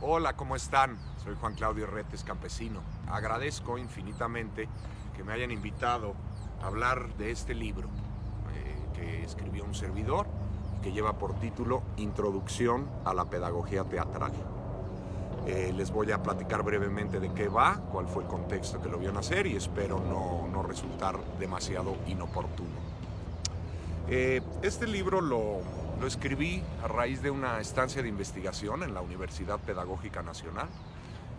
Hola, ¿cómo están? Soy Juan Claudio Retes, campesino. Agradezco infinitamente que me hayan invitado a hablar de este libro que escribió un servidor y que lleva por título Introducción a la Pedagogía Teatral. Les voy a platicar brevemente de qué va, cuál fue el contexto que lo vio nacer y espero no resultar demasiado inoportuno. Este libro lo escribí a raíz de una estancia de investigación en la Universidad Pedagógica Nacional,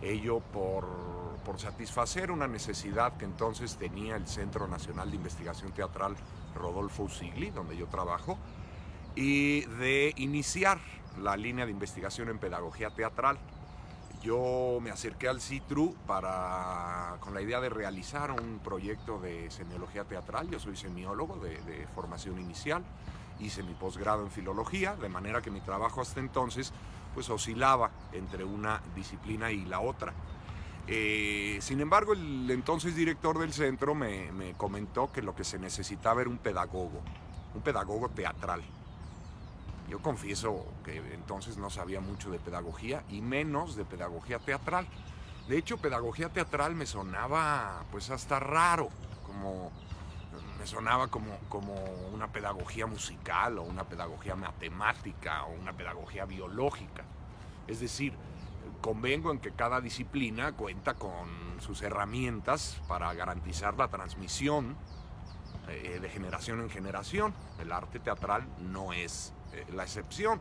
ello por satisfacer una necesidad que entonces tenía el Centro Nacional de Investigación Teatral Rodolfo Usigli, donde yo trabajo, y de iniciar la línea de investigación en pedagogía teatral. Yo me acerqué al CITRU con la idea de realizar un proyecto de semiología teatral. Yo soy semiólogo de formación inicial, hice mi posgrado en filología, de manera que mi trabajo hasta entonces pues oscilaba entre una disciplina y la otra. Sin embargo, el entonces director del centro me comentó que lo que se necesitaba era un pedagogo teatral. Yo confieso que entonces no sabía mucho de pedagogía y menos de pedagogía teatral. De hecho, pedagogía teatral me sonaba pues hasta raro, me sonaba como una pedagogía musical o una pedagogía matemática o una pedagogía biológica. Es decir, convengo en que cada disciplina cuenta con sus herramientas para garantizar la transmisión de generación en generación. El arte teatral no es la excepción.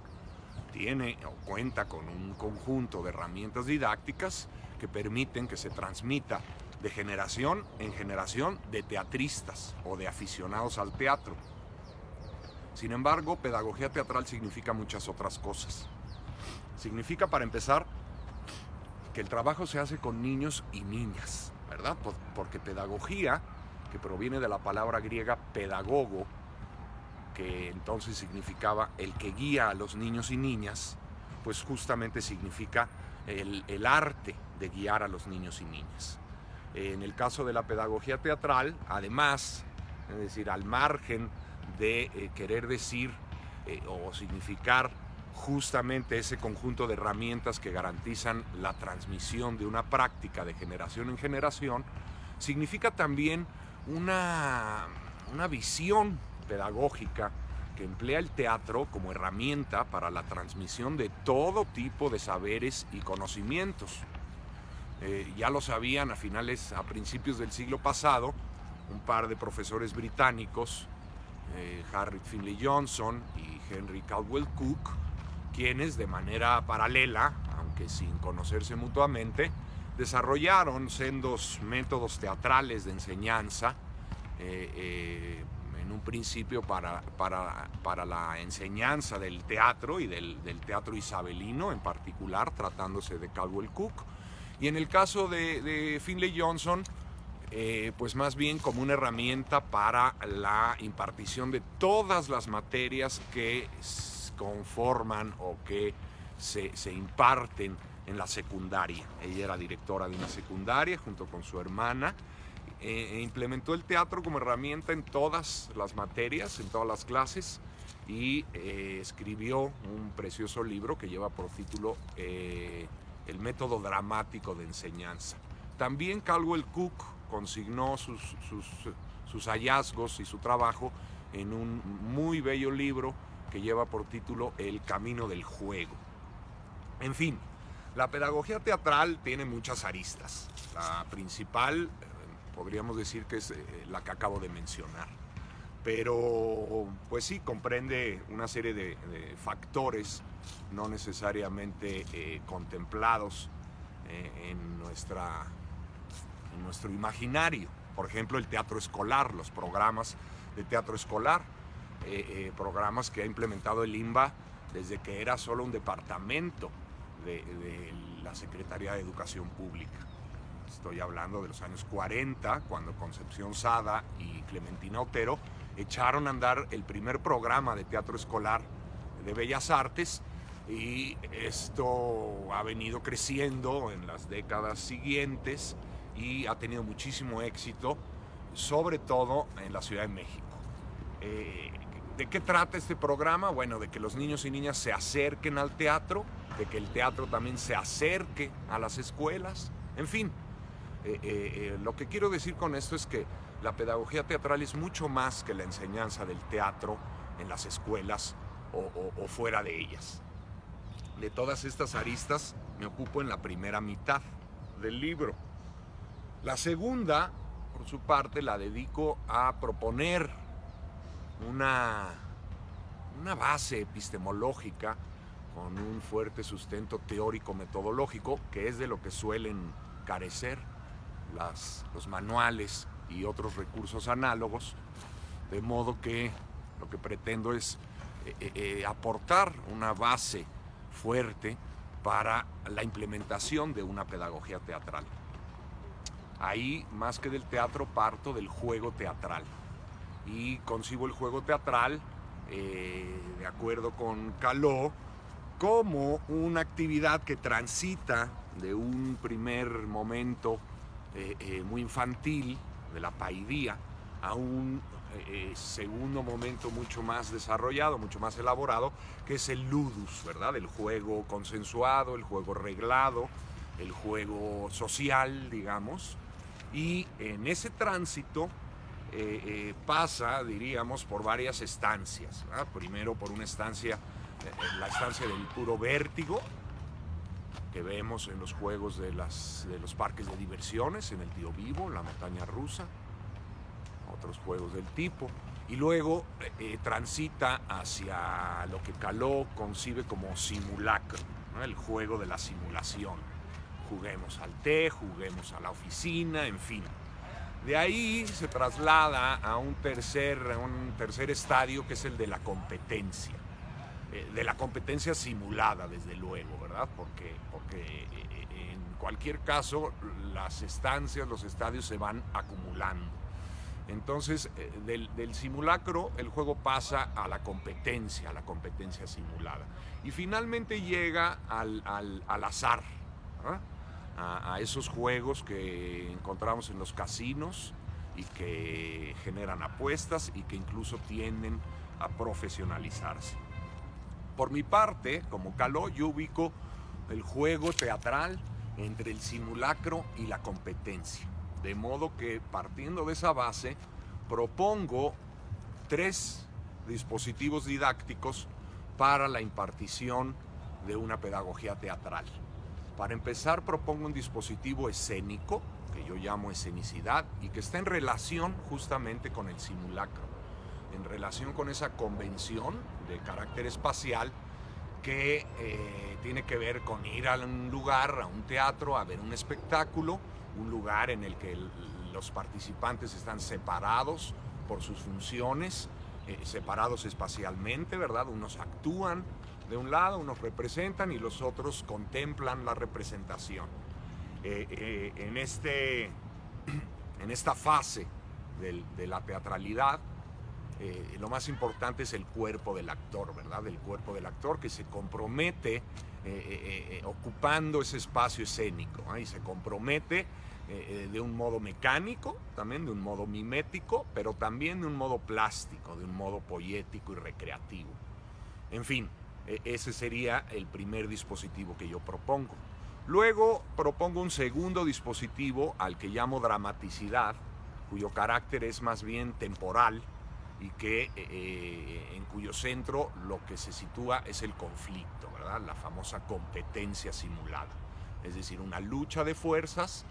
Tiene o cuenta con un conjunto de herramientas didácticas que permiten que se transmita de generación en generación de teatristas o de aficionados al teatro. Sin embargo, pedagogía teatral significa muchas otras cosas. Significa, para empezar, que el trabajo se hace con niños y niñas, ¿verdad? Porque pedagogía, que proviene de la palabra griega pedagogo, que entonces significaba el que guía a los niños y niñas, pues justamente significa el arte de guiar a los niños y niñas. En el caso de la pedagogía teatral, además, es decir, al margen de querer decir o significar justamente ese conjunto de herramientas que garantizan la transmisión de una práctica de generación en generación, significa también una visión pedagógica que emplea el teatro como herramienta para la transmisión de todo tipo de saberes y conocimientos. Ya lo sabían a principios del siglo pasado, un par de profesores británicos, Harry Finlay Johnson y Henry Caldwell Cook, quienes de manera paralela, aunque sin conocerse mutuamente, desarrollaron sendos métodos teatrales de enseñanza, en un principio para la enseñanza del teatro y del teatro isabelino en particular, tratándose de Caldwell Cook, y en el caso de Finlay Johnson, pues más bien como una herramienta para la impartición de todas las materias que conforman o que se imparten en la secundaria. Ella era directora de una secundaria junto con su hermana. Implementó el teatro como herramienta en todas las materias, en todas las clases, y escribió un precioso libro que lleva por título El método dramático de enseñanza. También Caldwell Cook consignó sus hallazgos y su trabajo en un muy bello libro que lleva por título El camino del juego. En fin, la pedagogía teatral tiene muchas aristas. La principal podríamos decir que es la que acabo de mencionar. Pero, pues sí, comprende una serie de factores no necesariamente contemplados en nuestro imaginario. Por ejemplo, el teatro escolar, los programas de teatro escolar, programas que ha implementado el INBA desde que era solo un departamento de la Secretaría de Educación Pública. Estoy hablando de los años 40, cuando Concepción Sada y Clementina Otero echaron a andar el primer programa de teatro escolar de Bellas Artes, y esto ha venido creciendo en las décadas siguientes y ha tenido muchísimo éxito, sobre todo en la Ciudad de México. ¿De qué trata este programa? Bueno, de que los niños y niñas se acerquen al teatro, de que el teatro también se acerque a las escuelas, en fin. Lo que quiero decir con esto es que la pedagogía teatral es mucho más que la enseñanza del teatro en las escuelas o fuera de ellas. De todas estas aristas me ocupo en la primera mitad del libro. La segunda, por su parte, la dedico a proponer una base epistemológica con un fuerte sustento teórico-metodológico, que es de lo que suelen carecer los manuales y otros recursos análogos, de modo que lo que pretendo es aportar una base fuerte para la implementación de una pedagogía teatral. Ahí, más que del teatro, parto del juego teatral y concibo el juego teatral, de acuerdo con Caló, como una actividad que transita de un primer momento muy infantil, de la paidía, a un segundo momento mucho más desarrollado, mucho más elaborado, que es el ludus, ¿verdad? El juego consensuado, el juego reglado, el juego social, digamos. Y en ese tránsito pasa, diríamos, por varias estancias, ¿verdad? Primero por una estancia, la estancia del puro vértigo, que vemos en los juegos de los parques de diversiones, en el Tío Vivo, la montaña rusa, otros juegos del tipo. Y luego transita hacia lo que Caló concibe como simulacro, ¿no? El juego de la simulación. Juguemos al té, juguemos a la oficina, en fin. De ahí se traslada a un tercer estadio, que es el de la competencia. De la competencia simulada, desde luego, ¿verdad? Porque en cualquier caso las estancias, los estadios se van acumulando. Entonces, del simulacro el juego pasa a la competencia simulada. Y finalmente llega al azar, ¿verdad? A esos juegos que encontramos en los casinos y que generan apuestas y que incluso tienden a profesionalizarse. Por mi parte, como Caló, yo ubico el juego teatral entre el simulacro y la competencia. De modo que, partiendo de esa base, propongo 3 dispositivos didácticos para la impartición de una pedagogía teatral. Para empezar, propongo un dispositivo escénico, que yo llamo escenicidad, y que está en relación justamente con el simulacro, en relación con esa convención de carácter espacial que tiene que ver con ir a un lugar, a un teatro, a ver un espectáculo, un lugar en el que los participantes están separados por sus funciones, separados espacialmente, ¿verdad? Unos actúan de un lado, unos representan y los otros contemplan la representación. En esta fase de la teatralidad, lo más importante es el cuerpo del actor, ¿verdad? El cuerpo del actor que se compromete ocupando ese espacio escénico, y se compromete de un modo mecánico, también de un modo mimético, pero también de un modo plástico, de un modo poético y recreativo. En fin, ese sería el primer dispositivo que yo propongo. Luego propongo un segundo dispositivo al que llamo dramaticidad, cuyo carácter es más bien temporal y que en cuyo centro lo que se sitúa es el conflicto, ¿verdad? La famosa competencia simulada, es decir, una lucha de fuerzas,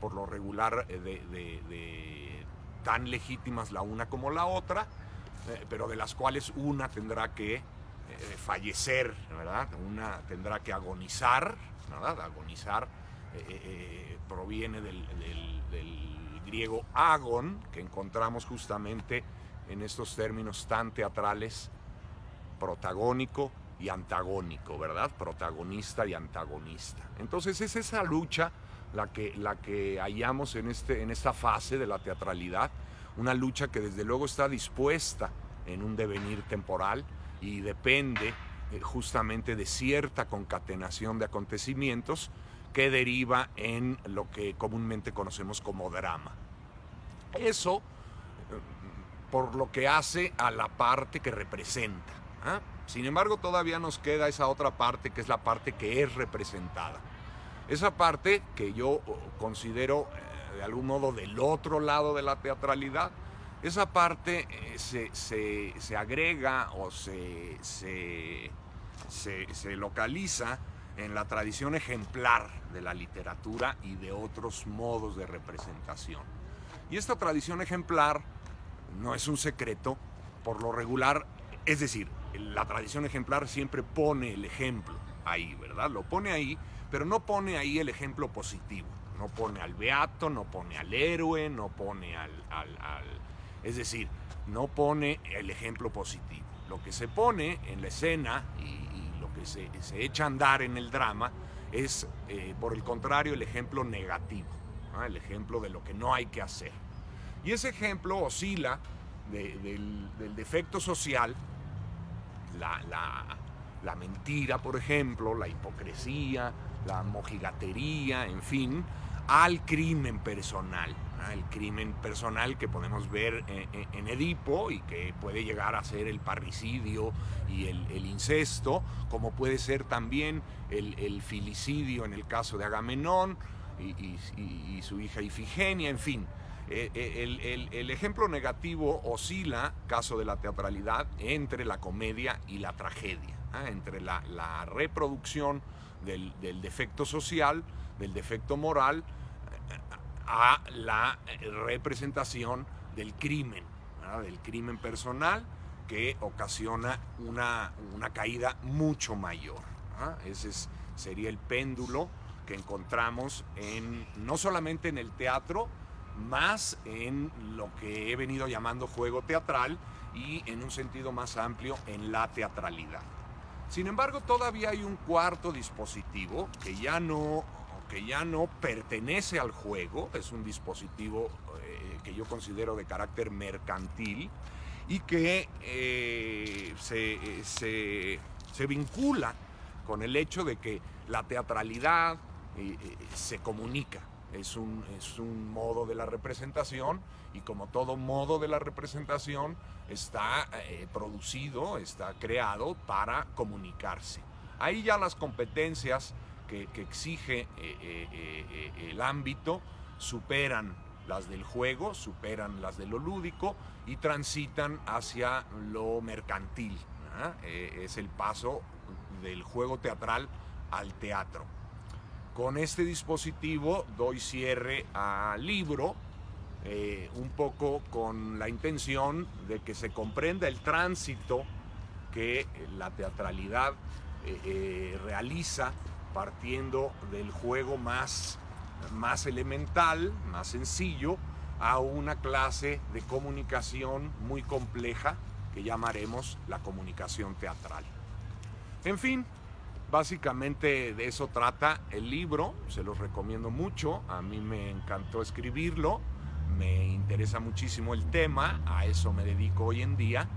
por lo regular tan legítimas la una como la otra, pero de las cuales una tendrá que fallecer, ¿verdad? Una tendrá que agonizar, ¿verdad? Agonizar proviene del griego agon, que encontramos justamente en estos términos tan teatrales, protagónico y antagónico, ¿verdad? Protagonista y antagonista. Entonces es esa lucha la que hallamos en esta fase de la teatralidad, una lucha que desde luego está dispuesta en un devenir temporal y depende justamente de cierta concatenación de acontecimientos que deriva en lo que comúnmente conocemos como drama. Eso por lo que hace a la parte que representa. Sin embargo, todavía nos queda esa otra parte, que es la parte que es representada. Esa parte que yo considero de algún modo del otro lado de la teatralidad, esa parte se agrega o se localiza en la tradición ejemplar de la literatura y de otros modos de representación. Y esta tradición ejemplar no es un secreto, por lo regular, es decir, la tradición ejemplar siempre pone el ejemplo ahí, ¿verdad? Lo pone ahí, pero no pone ahí el ejemplo positivo. No pone al beato, no pone al héroe, no pone es decir, no pone el ejemplo positivo. Lo que se pone en la escena y lo que se echa a andar en el drama es, por el contrario, el ejemplo negativo, ¿no? El ejemplo de lo que no hay que hacer. Y ese ejemplo oscila del defecto social, la mentira, por ejemplo, la hipocresía, la mojigatería, en fin, al crimen personal. El crimen personal que podemos ver en Edipo y que puede llegar a ser el parricidio y el incesto, como puede ser también el filicidio en el caso de Agamenón y su hija Ifigenia, en fin. El ejemplo negativo oscila, caso de la teatralidad, entre la comedia y la tragedia, entre la reproducción del defecto social, del defecto moral, a la representación del crimen, ¿verdad? Del crimen personal que ocasiona una caída mucho mayor, ¿verdad? Ese sería el péndulo que encontramos no solamente en el teatro, más en lo que he venido llamando juego teatral y en un sentido más amplio en la teatralidad. Sin embargo, todavía hay un cuarto dispositivo que ya no pertenece al juego, es un dispositivo que yo considero de carácter mercantil y que se vincula con el hecho de que la teatralidad se comunica, es un modo de la representación y como todo modo de la representación está producido, está creado para comunicarse. Ahí ya las competencias que exige el ámbito superan las del juego, superan las de lo lúdico y transitan hacia lo mercantil, es el paso del juego teatral al teatro. Con este dispositivo doy cierre al libro, un poco con la intención de que se comprenda el tránsito que la teatralidad realiza partiendo del juego más elemental, más sencillo, a una clase de comunicación muy compleja que llamaremos la comunicación teatral. En fin, básicamente de eso trata el libro, se los recomiendo mucho, a mí me encantó escribirlo, me interesa muchísimo el tema, a eso me dedico hoy en día.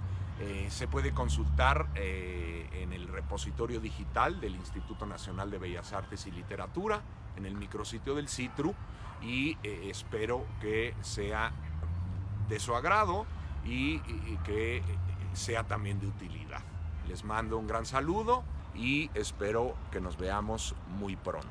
Se puede consultar en el repositorio digital del Instituto Nacional de Bellas Artes y Literatura, en el micrositio del CITRU, y espero que sea de su agrado y que sea también de utilidad. Les mando un gran saludo y espero que nos veamos muy pronto.